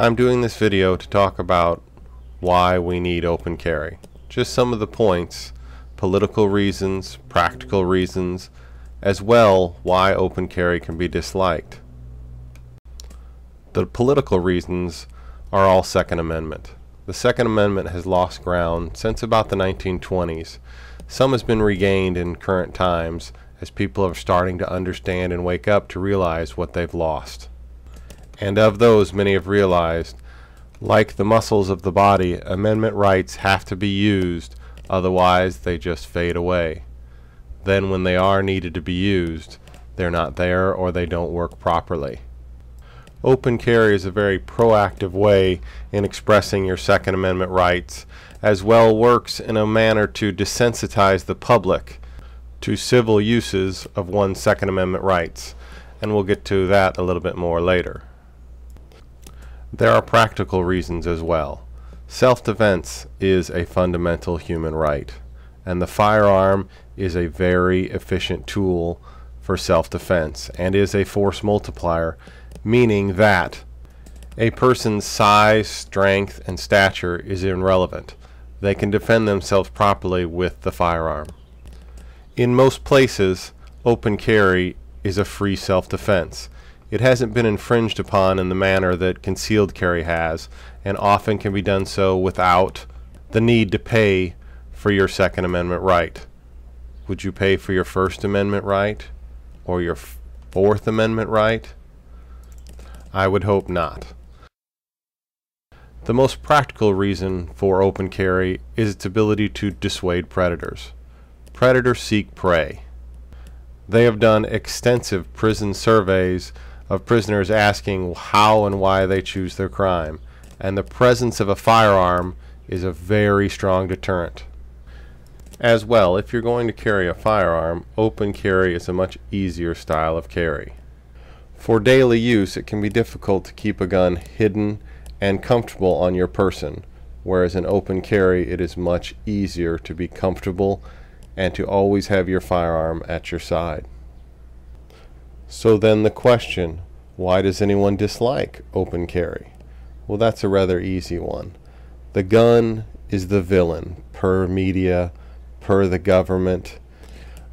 I'm doing this video to talk about why we need open carry. Just some of the points, political reasons, practical reasons, as well why open carry can be disliked. The political reasons are all Second Amendment. The Second Amendment has lost ground since about the 1920s. Some has been regained in current times as people are starting to understand and wake up to realize what they've lost. And of those, many have realized, like the muscles of the body, amendment rights have to be used, otherwise they just fade away. Then when they are needed to be used, they're not there or they don't work properly. Open carry is a very proactive way in expressing your Second Amendment rights, as well works in a manner to desensitize the public to civil uses of one's Second Amendment rights, and we'll get to that a little bit more later. There are practical reasons as well. Self-defense is a fundamental human right, and the firearm is a very efficient tool for self-defense and is a force multiplier, meaning that a person's size, strength, and stature is irrelevant. They can defend themselves properly with the firearm. In most places, open carry is a free self-defense. It hasn't been infringed upon in the manner that concealed carry has, and often can be done so without the need to pay for your Second Amendment right. Would you pay for your First Amendment right or your Fourth Amendment right? I would hope not. The most practical reason for open carry is its ability to dissuade predators. Predators seek prey. They have done extensive prison surveys of prisoners asking how and why they choose their crime, and the presence of a firearm is a very strong deterrent. As well, if you're going to carry a firearm, open carry is a much easier style of carry. For daily use, it can be difficult to keep a gun hidden and comfortable on your person, whereas in open carry it is much easier to be comfortable and to always have your firearm at your side. So then the question, why does anyone dislike open carry? Well, that's a rather easy one. The gun is the villain, per media, per the government.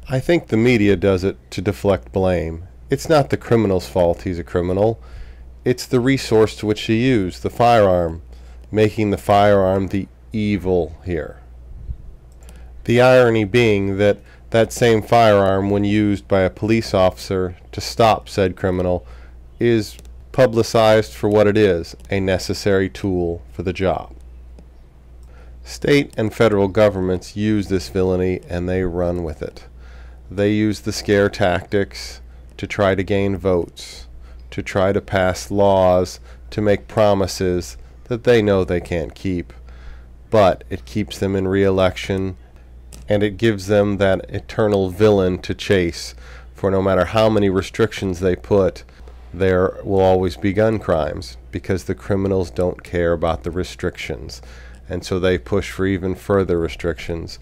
I think the media does it to deflect blame. It's not the criminal's fault he's a criminal. It's the resource to which he used, the firearm, making the firearm the evil here. The irony being that that same firearm, when used by a police officer to stop said criminal, is publicized for what it is, a necessary tool for the job. State and federal governments use this villainy and they run with it. They use the scare tactics to try to gain votes, to try to pass laws, to make promises that they know they can't keep. But it keeps them in re-election, and it gives them that eternal villain to chase, for no matter how many restrictions they put, there will always be gun crimes, because the criminals don't care about the restrictions, and so they push for even further restrictions.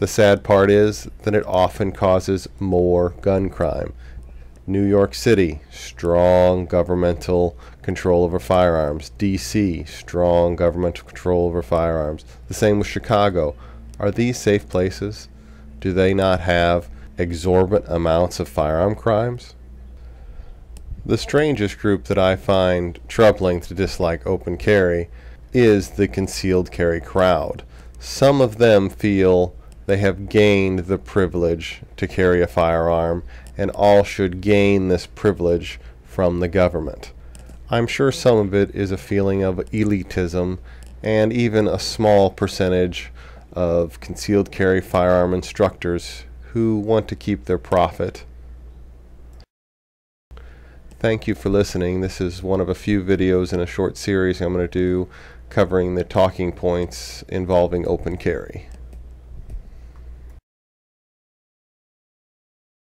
The sad part is that it often causes more gun crime. New York City, strong governmental control over firearms. D.C., strong governmental control over firearms. The same with Chicago. Are these safe places? Do they not have exorbitant amounts of firearm crimes? The strangest group that I find troubling to dislike open carry is the concealed carry crowd. Some of them feel they have gained the privilege to carry a firearm, and all should gain this privilege from the government. I'm sure some of it is a feeling of elitism, and even a small percentage of concealed carry firearm instructors who want to keep their profit. Thank you for listening. This is one of a few videos in a short series I'm going to do covering the talking points involving open carry.